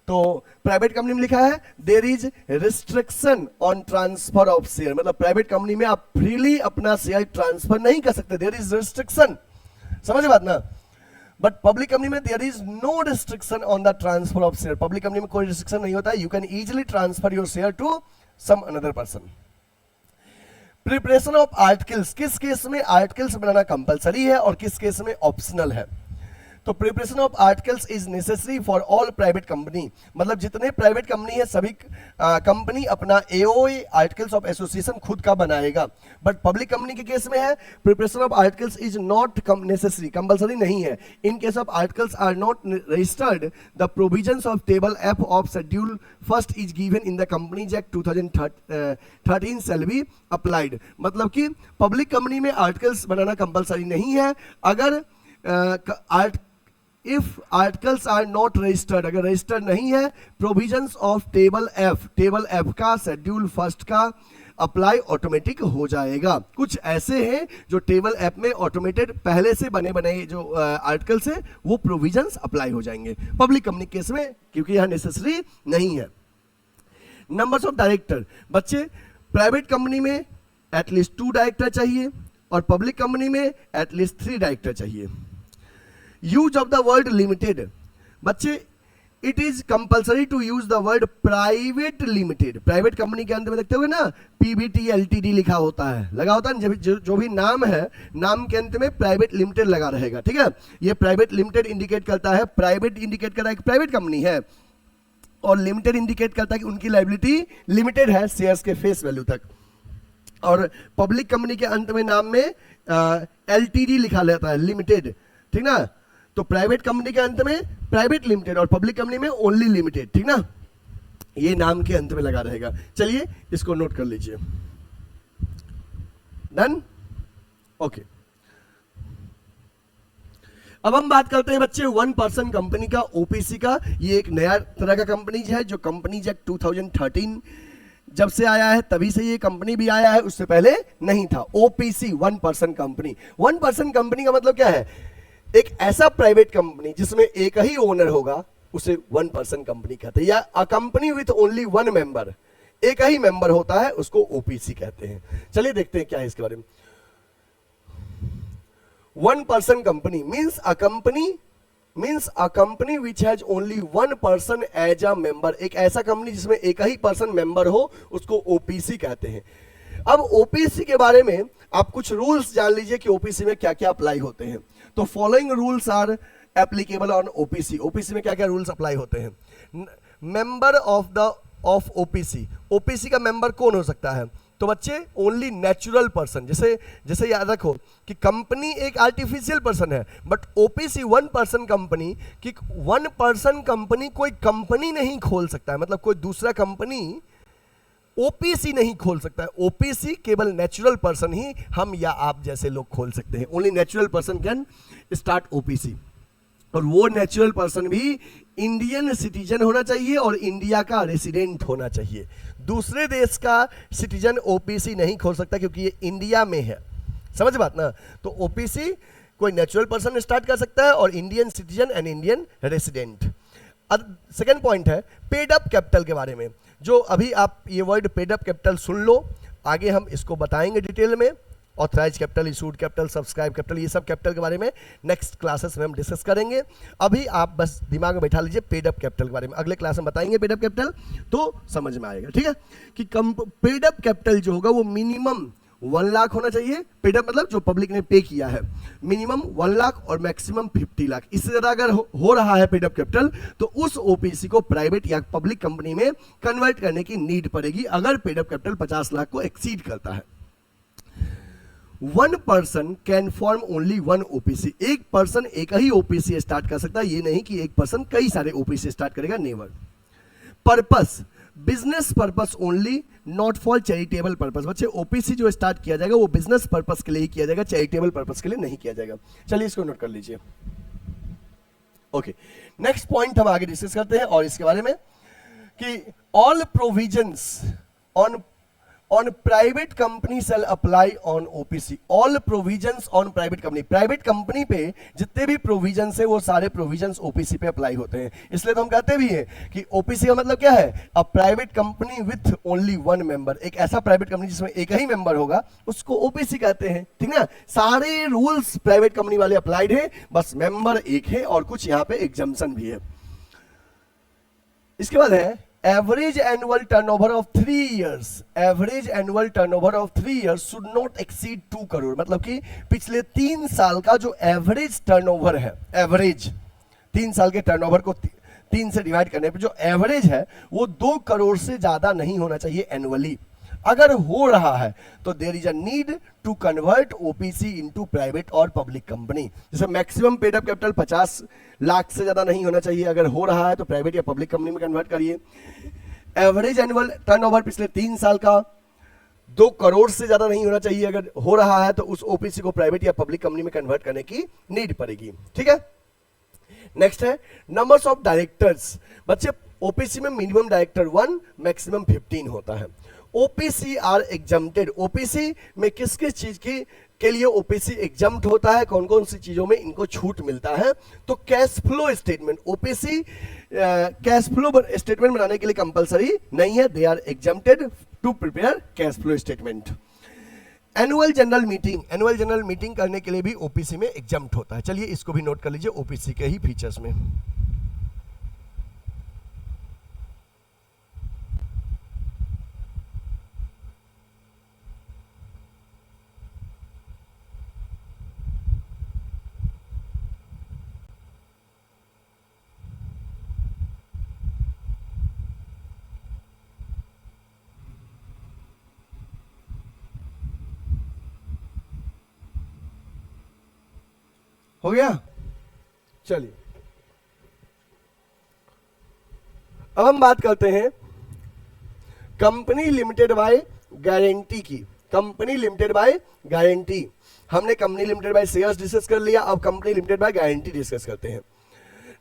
तो प्राइवेट कंपनी में लिखा है there is restriction on transfer of share, मतलब प्राइवेट कंपनी में आप फ्रीली अपना शेयर ट्रांसफर नहीं कर सकते, देयर इज रिस्ट्रिक्शन, समझ बात ना। बट पब्लिक कंपनी में there is no restriction on the transfer of share, public company में कोई रिस्ट्रिक्शन नहीं होता है, you can easily transfer your share to some another person. Preparation of articles, किस केस में आर्टिकल्स बनाना कंपलसरी है और किस केस में ऑप्शनल है। तो preparation of articles is necessary for all private company, मतलब जितने प्राइवेट कंपनी है सभी कंपनी अपना एओए आर्टिकल्स ऑफ एसोसिएशन खुद का बनाएगा। बट पब्लिक कंपनी के केस में है preparation of articles is not necessary, compulsory नहीं है। In case of articles are not registered the provisions of table F of schedule first is given in the companies act 2013 shall be applied, मतलब कि पब्लिक कंपनी में आर्टिकल्स बनाना कंपलसरी नहीं है। अगर if articles are not registered, अगर रजिस्टर्ड नहीं है, प्रोविजंस ऑफ टेबल एफ का शेड्यूल फर्स्ट का अप्लाई ऑटोमेटिक हो जाएगा। कुछ ऐसे हैं जो टेबल एफ में ऑटोमेटेड पहले से बने बनाए जो आर्टिकल्स है वो प्रोविजंस अप्लाई हो जाएंगे पब्लिक कंपनी केस में, क्योंकि यह नेसेसरी नहीं है। नंबर्स ऑफ डायरेक्टर, बच्चे प्राइवेट कंपनी में एटलीस्ट 2 डायरेक्टर चाहिए और पब्लिक कंपनी में एटलीस्ट 3 डायरेक्टर चाहिए। Use of the word limited, बच्चे it is compulsory to use the word private limited. Private company के अंत में देखते हुए ना पीवीटी एलटीडी लिखा होता है, लगा होता है, जो भी नाम है नाम के अंत में प्राइवेट लिमिटेड लगा रहेगा, ठीक है। ये प्राइवेट लिमिटेड इंडिकेट करता है, प्राइवेट इंडिकेट कर रहा है कि प्राइवेट कंपनी है, और लिमिटेड इंडिकेट करता है कि उनकी लायबिलिटी लिमिटेड है शेयर्स के फेस वैल्यू तक। और पब्लिक कंपनी के अंत में नाम में एलटीडी लिखा रहता है, लिमिटेड, ठीक ना। तो प्राइवेट कंपनी के अंत में प्राइवेट लिमिटेड और पब्लिक कंपनी में ओनली लिमिटेड, ठीक ना, ये नाम के अंत में लगा रहेगा। चलिए इसको नोट कर लीजिए, डन, ओके। अब हम बात करते हैं बच्चे 1 पर्सन कंपनी का, ओपीसी का। ये एक नया तरह का कंपनीज है जो कंपनीज एक्ट 2013 जब से आया है तभी से ये कंपनी भी आया है, उससे पहले नहीं था। OPC 1 person company. 1 person company का मतलब क्या है, एक ऐसा प्राइवेट कंपनी जिसमें एक ही ओनर होगा उसे 1 पर्सन कंपनी कहते हैं, या a company with only 1 member, एक ही मेंबर होता है उसको ओपीसी कहते हैं। चलिए देखते हैं क्या है इसके बारे में। 1 person company means a company which has only 1 person as a member, एक ऐसा कंपनी जिसमें एक ही पर्सन मेंबर हो उसको ओपीसी कहते हैं। अब ओपीसी के बारे में आप कुछ रूल्स जान लीजिए कि ओपीसी में क्या क्या अप्लाई होते हैं। तो following rules are applicable on OPC. OPC में क्या क्या रूल्स अप्लाई होते हैं। Member of the of OPC, OPC का मेंबर कौन हो सकता है? तो बच्चे ओनली नेचुरल पर्सन, जैसे जैसे याद रखो कि कंपनी एक आर्टिफिशियल पर्सन है, but OPC one person company, कि वन पर्सन कंपनी कोई कंपनी नहीं खोल सकता है, मतलब कोई दूसरा कंपनी ओपीसी नहीं खोल सकता है। ओपीसी केवल नेचुरल पर्सन ही, हम या आप जैसे लोग खोल सकते हैं। Only natural person can start OPC, और वो नेचुरल पर्सन भी इंडियन सिटीजन होना चाहिए और इंडिया का रेसिडेंट होना चाहिए। दूसरे देश का सिटीजन ओपीसी नहीं खोल सकता क्योंकि ये इंडिया में है, समझ बात ना। तो ओपीसी कोई नेचुरल पर्सन स्टार्ट कर सकता है और Indian citizen and Indian resident. अब सेकेंड पॉइंट है पेड अप कैपिटल के बारे में। जो अभी आप ये वर्ड पेड अप कैपिटल सुन लो, आगे हम इसको बताएंगे डिटेल में। Authorise capital, issued capital, subscribe capital, ये सब कैपिटल के बारे में नेक्स्ट क्लासेस में हम डिस्कस करेंगे। अभी आप बस दिमाग में बैठा लीजिए पेड अप कैपिटल के बारे में, अगले क्लास में बताएंगे पेड अप कैपिटल, तो समझ में आएगा, ठीक है। कि पेड अप कैपिटल जो होगा वो मिनिमम 1 लाख होना चाहिए। पेड अप मतलब जो पब्लिक ने पे किया है, मिनिमम 1 लाख और मैक्सिमम 50 लाख। इससे ज़्यादा अगर हो रहा है पेड अप कैपिटल तो उस ओपीसी को प्राइवेट या पब्लिक कंपनी में कन्वर्ट करने की नीड पड़ेगी अगर पेड अप कैपिटल 50 लाख को एक्सीड करता है। 1 person can form only 1 OPC, एक पर्सन एक ही ओपीसी स्टार्ट कर सकता है, ये नहीं कि एक पर्सन कई सारे ओपीसी स्टार्ट करेगा, never. Purpose, business purpose only, not for charitable purpose. बच्चे ओपीसी जो स्टार्ट किया जाएगा वो बिजनेस पर्पस के लिए ही किया जाएगा, चैरिटेबल पर्पस के लिए नहीं किया जाएगा। चलिए इसको नोट कर लीजिए। ओके, नेक्स्ट पॉइंट हम आगे डिस्कस करते हैं और इसके बारे में कि all provisions on private company shall apply on OPC. All provisions on private company, private company पे जितने भी प्रोविजंस है वो सारे प्रोविजंस ओपीसी पे अप्लाई होते हैं। इसलिए तो हम कहते भी हैं कि ओपीसी का मतलब क्या है? A private company with only 1 member, एक ऐसा प्राइवेट कंपनी जिसमें एक ही मेंबर होगा उसको ओपीसी कहते हैं, ठीक ना। सारे रूल्स प्राइवेट कंपनी वाले अप्लाइड है, बस मेंबर एक है और कुछ यहाँ पे एग्जम्पशन भी है। इसके बाद है average annual turnover of 3 years, average annual turnover of 3 years should not exceed 2 crore. मतलब कि पिछले 3 साल का जो एवरेज टर्नओवर है, एवरेज 3 साल के टर्नओवर को 3 से डिवाइड करने पे जो एवरेज है वो 2 करोड़ से ज्यादा नहीं होना चाहिए एनुअली। अगर हो रहा है तो there is a need to convert OPC into private और पब्लिक कंपनी। जैसे maximum paid up capital 50 lakh से ज्यादा नहीं होना चाहिए, अगर हो रहा है तो प्राइवेट या पब्लिक कंपनी में कन्वर्ट करिए। एवरेज एनुअल टर्नओवर पिछले 3 साल का 2 करोड़ से ज्यादा नहीं होना चाहिए, अगर हो रहा है तो उस ओपीसी को प्राइवेट या पब्लिक कंपनी में कन्वर्ट करने की नीड पड़ेगी, ठीक है। नेक्स्ट है नंबर्स ऑफ डायरेक्टर्स। बच्चे ओपीसी में मिनिमम डायरेक्टर 1, मैक्सिमम 15 होता है। ओपीसी आर एग्जम्प्टेड, ओपीसी में किस किस चीज की के लिए ओपीसी एग्जम्प्ट होता है, कौन कौन सी चीजों में इनको छूट मिलता है? तो cash flow statement, OPC cash flow statement बनाने के लिए कंपलसरी नहीं है, they are exempted to prepare cash flow statement. Annual general meeting, annual general meeting करने के लिए भी ओपीसी में एग्जम्प्ट होता है। चलिए इसको भी नोट कर लीजिए ओपीसी के ही फीचर्स में। हो गया? चलिए अब हम बात करते हैं कंपनी लिमिटेड बाय गारंटी की। कंपनी लिमिटेड बाय गारंटी, हमने company limited by shares discuss कर लिया, अब company limited by guarantee discuss करते हैं।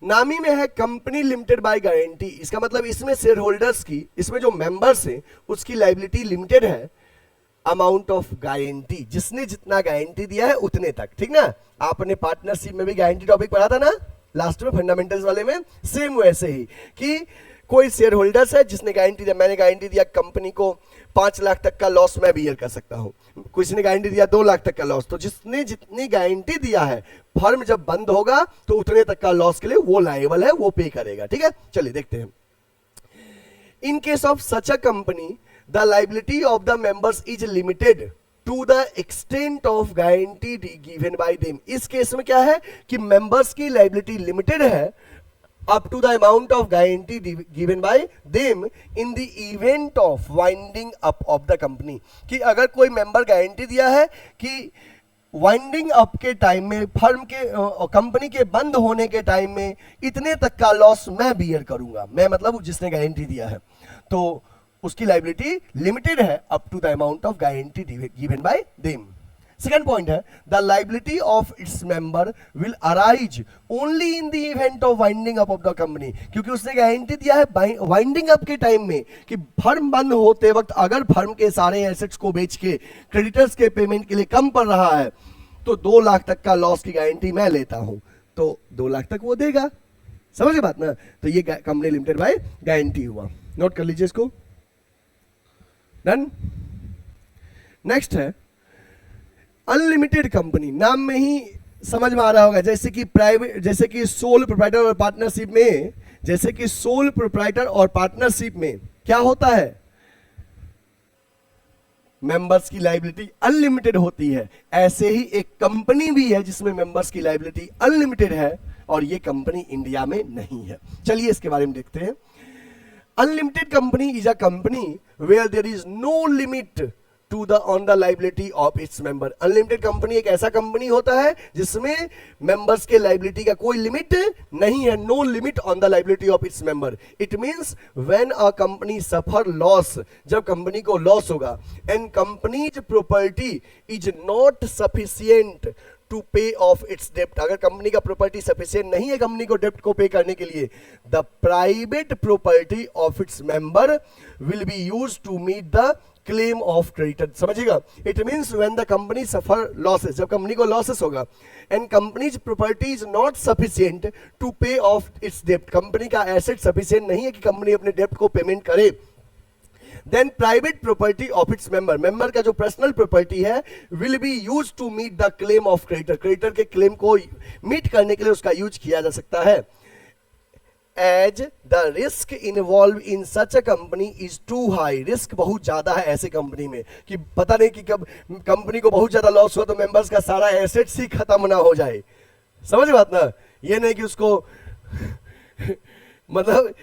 नामी में है कंपनी लिमिटेड बाय गारंटी, इसका मतलब इसमें शेयर होल्डर्स की, इसमें जो मेंबर्स है उसकी लायबिलिटी लिमिटेड है अमाउंट ऑफ गारंटी, जिसने जितना गारंटी दिया है उतने तक, ठीक ना। आपने पार्टनरशिप में भी गारंटी टॉपिक पढ़ा था ना लास्ट में फंडामेंटल्स वाले में, सेम वैसे ही कि कोई शेयर होल्डर्स है जिसने गारंटी दिया, मैंने गारंटी दिया कंपनी को 5 लाख तक का लॉस मैं बियर कर सकता हूं, किसी ने गारंटी दिया 2 लाख तक का लॉस, तो जिसने जितनी गारंटी दिया है फर्म जब बंद होगा तो उतने तक का लॉस के लिए वो लायबल है, वो पे करेगा, ठीक है। चलिए देखते हैं। इन case of such a company the liability of the members is limited to the extent of guarantee given by them। इस केस में क्या है कि मेंबर्स की लाइबिलिटी लिमिटेड है up to the amount of guarantee given by them in the event of winding up of the company। कि अगर कोई मेंबर गारंटी दिया है कि वाइंडिंग अप के टाइम में, फर्म के कंपनी के बंद होने के टाइम में इतने तक का लॉस मैं बियर करूंगा, मैं मतलब जिसने गारंटी दिया है, तो उसकी लाइबिलिटी लिमिटेड है up to the amount of guarantee given by them. Second point है the liability of its member will arise only in the event of winding up of the company, क्योंकि उसने गारंटी दिया है वाइंडिंग अप के टाइम में कि फर्म बंद होते वक्त अगर फर्म के सारे एसेट्स को बेच के क्रेडिटर्स के पेमेंट के लिए कम पड़ रहा है तो 2 लाख तक का लॉस की गारंटी मैं लेता हूं, तो 2 लाख तक वो देगा। समझे बात ना? तो ये कंपनी लिमिटेड बाय गारंटी हुआ, नोट कर लीजिए इसको। डन। नेक्स्ट है अनलिमिटेड कंपनी। नाम में ही समझ में आ रहा होगा, जैसे कि प्राइवेट, जैसे कि सोल प्रोप्राइटर और पार्टनरशिप में, जैसे कि सोल प्रोप्राइटर और पार्टनरशिप में क्या होता है, मेंबर्स की लायबिलिटी अनलिमिटेड होती है। ऐसे ही एक कंपनी भी है जिसमें मेंबर्स की लायबिलिटी अनलिमिटेड है, और ये कंपनी इंडिया में नहीं है। चलिए इसके बारे में देखते हैं। Unlimited company is a company where there is no limit to the on the liability of its member. Unlimited company एक ऐसा कंपनी होता है जिसमें मेंबर्स के लाइबिलिटी का कोई लिमिट नहीं है, no limit on the liability of its member. It means when a company suffer loss, जब कंपनी को लॉस होगा, and company's property is not sufficient to pay off its डेप्ट, अगर कंपनी का प्रॉपर्टी सफिशिएंट नहीं है कंपनी को डेप्ट को पे करने के लिए, the private property of its member will be used to meet the claim of creditor. समझिएगा, it means when the company suffer losses, जब कंपनी को लॉसेस होगा, and company's property is not sufficient to pay off its डेप्ट, कंपनी का एसेट सफिशिएंट नहीं है कि कंपनी अपने डेप्ट को पेमेंट करे, then private property of its member, member का जो पर्सनल प्रॉपर्टी है, will B use to meet the claim of creditor, creditor के क्लेम को मीट करने के लिए उसका यूज किया जा सकता है। As the risk involve in such a company is too high, risk बहुत ज्यादा है ऐसे कंपनी में कि पता नहीं कि कब कंपनी को बहुत ज्यादा लॉस हो तो मेंबर्स का सारा एसेट्स ही खत्म ना हो जाए। समझ बात ना? ये नहीं कि उसको मतलब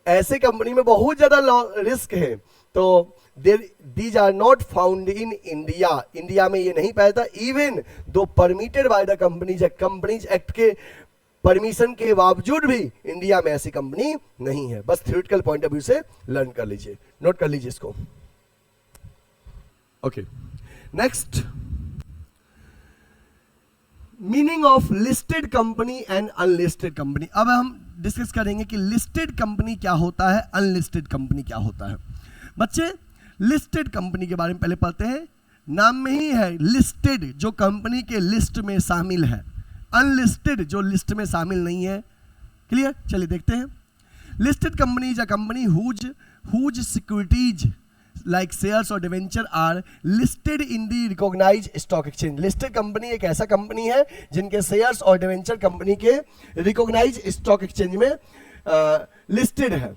ऐसे कंपनी में बहुत ज्यादा रिस्क है, तो these are not found in India, India में ये नहीं पाया था, even though permitted by the companies act के परमिशन के बावजूद भी इंडिया में ऐसी कंपनी नहीं है। बस थ्योरेटिकल पॉइंट ऑफ व्यू से लर्न कर लीजिए, नोट कर लीजिए इसको। Okay, next, meaning of listed company and unlisted company. अब हम डिस्कस करेंगे कि लिस्टेड कंपनी क्या होता है, अनलिस्टेड कंपनी क्या होता है। बच्चे, लिस्टेड कंपनी के बारे में पहले पढ़ते हैं। नाम में ही है लिस्टेड, जो कंपनी के लिस्ट में शामिल है, अनलिस्टेड जो लिस्ट में शामिल नहीं है। क्लियर? चलिए देखते हैं। Listed company is a company whose securities like shares और debenture are listed in the recognised stock exchange. Listed company एक ऐसा कंपनी है जिनके शेयर्स और डिवेंचर कंपनी के रिकॉग्नाइज्ड स्टॉक एक्सचेंज में लिस्टेड है।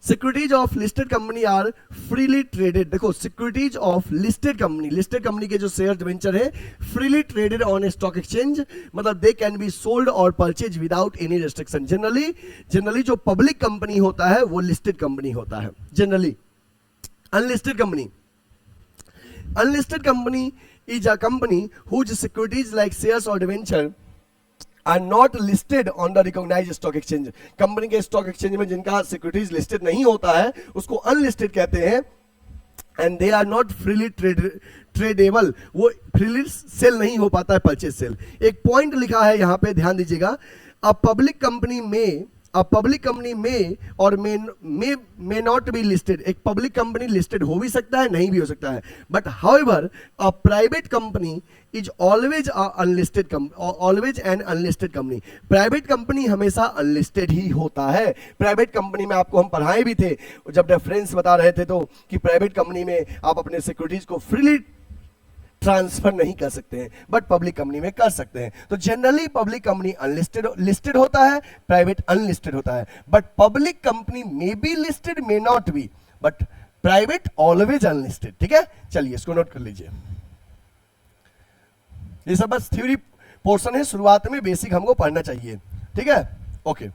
Securities of listed company are freely traded. देखो, सिक्योरिटीज ऑफ लिस्टेड कंपनी के जो शेयर डिवेंचर है freely traded on stock exchange, मतलब दे कैन बी सोल्ड और purchase without any restriction. Generally जो पब्लिक कंपनी होता है वो लिस्टेड कंपनी होता है generally. Unlisted company is a company whose securities like shares और debenture are not listed on the recognised stock exchange. Company के स्टॉक एक्सचेंज में जिनका सिक्योरिटीज लिस्टेड नहीं होता है उसको अनलिस्टेड कहते हैं। And they are not freely tradable, वो फ्रीली सेल नहीं हो पाता है, परचेज सेल। एक पॉइंट लिखा है यहाँ पे, ध्यान दीजिएगा। अ पब्लिक कंपनी में और मे नॉट बी लिस्टेड। एक पब्लिक कंपनी लिस्टेड हो भी सकता है, नहीं भी हो सकता है, but however a private company is always an unlisted company. Private company हमेशा अनलिस्टेड ही होता है। प्राइवेट कंपनी में आपको हम पढ़ाए भी थे जब रेफरेंस बता रहे थे, तो कि प्राइवेट कंपनी में आप अपने सिक्योरिटीज को फ्रीली ट्रांसफर नहीं कर सकते हैं, बट पब्लिक कंपनी में कर सकते हैं। तो जनरली पब्लिक कंपनी लिस्टेड होता है, प्राइवेट अनलिस्टेड होता है। But public company may be listed, may not be, but private always unlisted. ठीक है, चलिए इसको नोट कर लीजिए। ये सब बस थ्योरी पोर्शन है, शुरुआत में बेसिक हमको पढ़ना चाहिए। ठीक है, ओके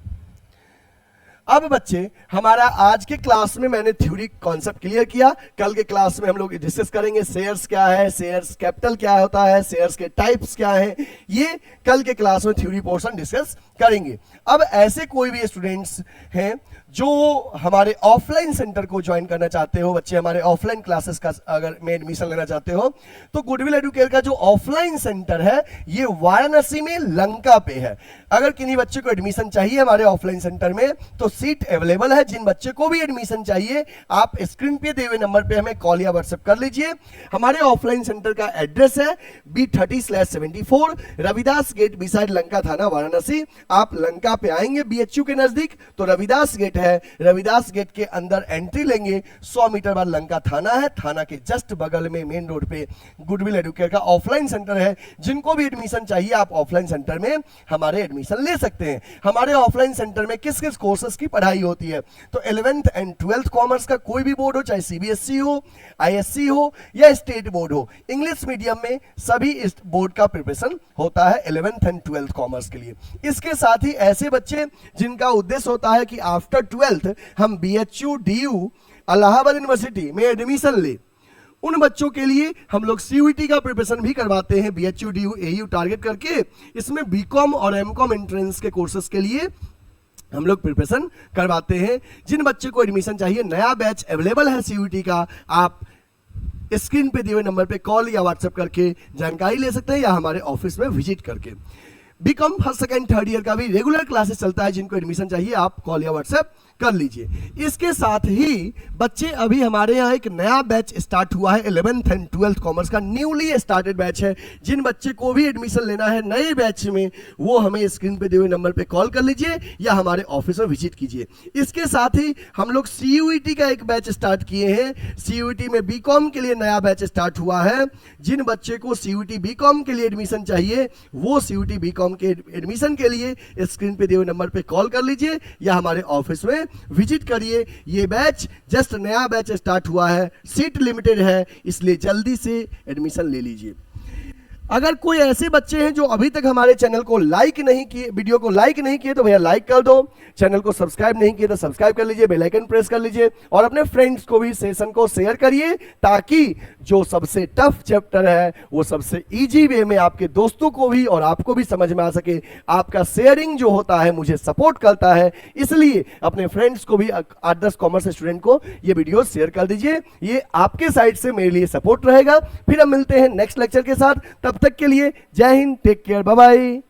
अब बच्चे हमारा आज के क्लास में मैंने थ्योरी कॉन्सेप्ट क्लियर किया। कल के क्लास में हम लोग डिस्कस करेंगे शेयर्स क्या है, शेयर्स कैपिटल क्या होता है, शेयर्स के टाइप्स क्या हैं, ये कल के क्लास में थ्योरी पोर्शन डिस्कस करेंगे। अब ऐसे कोई भी स्टूडेंट्स हैं जो हमारे ऑफलाइन सेंटर को ज्वाइन करना चाहते हो, बच्चे हमारे ऑफलाइन क्लासेस का अगर में एडमिशन लेना चाहते हो तो गुडविल एडुकेयर का जो ऑफलाइन सेंटर है ये वाराणसी में लंका पे है। अगर किन्हीं बच्चे को एडमिशन चाहिए हमारे ऑफलाइन सेंटर में तो सीट अवेलेबल है। जिन बच्चे को भी एडमिशन चाहिए आप स्क्रीन पे दिए हुए नंबर पे हमें कॉल या व्हाट्सएप कर लीजिए। हमारे ऑफलाइन सेंटर का एड्रेस है B30/74 Ravidas gate beside Lanka थाना वाराणसी। आप लंका पे आएंगे BHU के नजदीक तो रविदास गेट है, रविदास गेट के अंदर एंट्री लेंगे 100 मीटर बाद लंका थाना है, थाना के जस्ट बगल में मेन रोड पे गुडविल एडुकेयर का ऑफलाइन सेंटर है। जिनको भी एडमिशन चाहिए आप ऑफलाइन सेंटर में हमारे एडमिशन ले सकते हैं। हमारे ऑफलाइन सेंटर में किस किस कोर्सेज की पढ़ाई होती है तो 11th एंड 12th कॉमर्स का कोई भी बोर्ड हो, चाहे CBSE हो, ISC हो या स्टेट बोर्ड हो, इंग्लिश मीडियम में सभी इस बोर्ड का प्रिपरेशन होता है 11th एंड 12th कॉमर्स के लिए। इसके साथ ही ऐसे बच्चे जिनका उद्देश्य होता है कि आफ्टर 12th हम BHU DU इलाहाबाद यूनिवर्सिटी में एडमिशन ले, उन बच्चों के लिए हम लोग CUET का प्रिपरेशन भी करवाते हैं BHU DU AU टारगेट करके। इसमें BCom और MCom एंट्रेंस के कोर्सेज के लिए हम लोग प्रिपरेशन करवाते हैं। जिन बच्चे को एडमिशन चाहिए नया बैच अवेलेबल है CUET का, आप स्क्रीन पे दिए हुए नंबर पे कॉल या व्हाट्सएप करके जानकारी ले सकते हैं या हमारे ऑफिस में विजिट करके। BCom first second third year का भी रेगुलर क्लासेस चलता है, जिनको एडमिशन चाहिए आप कॉल या व्हाट्सएप कर लीजिए। इसके साथ ही बच्चे अभी हमारे यहाँ एक नया बैच स्टार्ट हुआ है 11th एंड 12th कॉमर्स का न्यूली स्टार्टेड बैच है। जिन बच्चे को भी एडमिशन लेना है नए बैच में वो हमें स्क्रीन पे दिए हुए नंबर पे कॉल कर लीजिए या हमारे ऑफिस में विजिट कीजिए। इसके साथ ही हम लोग CUET का एक बैच स्टार्ट किए हैं। CUET में बीकॉम के लिए नया बैच स्टार्ट हुआ है। जिन बच्चे को CUET बीकॉम के लिए एडमिशन चाहिए वो CUET बीकॉम के एडमिशन के लिए स्क्रीन पे दिए हुए नंबर पे कॉल कर लीजिए या हमारे ऑफिस में विजिट करिए। ये बैच जस्ट नया बैच स्टार्ट हुआ है, सीट लिमिटेड है, इसलिए जल्दी से एडमिशन ले लीजिए। अगर कोई ऐसे बच्चे हैं जो अभी तक हमारे चैनल को लाइक नहीं किए, वीडियो को लाइक नहीं किए तो भैया लाइक कर दो, चैनल को सब्सक्राइब नहीं किए तो सब्सक्राइब कर लीजिए, बेल आइकन प्रेस कर लीजिए और अपने फ्रेंड्स को भी सेशन को शेयर करिए ताकि जो सबसे टफ चैप्टर है वो सबसे इजी वे में आपके दोस्तों को भी और आपको भी समझ में आ सके। आपका शेयरिंग जो होता है मुझे सपोर्ट करता है, इसलिए अपने फ्रेंड्स को भी 8-10 कॉमर्स स्टूडेंट को ये वीडियो शेयर कर दीजिए। ये आपके साइड से मेरे लिए सपोर्ट रहेगा। फिर हम मिलते हैं नेक्स्ट लेक्चर के साथ, तब तक के लिए जय हिंद, टेक केयर, बाय बाय।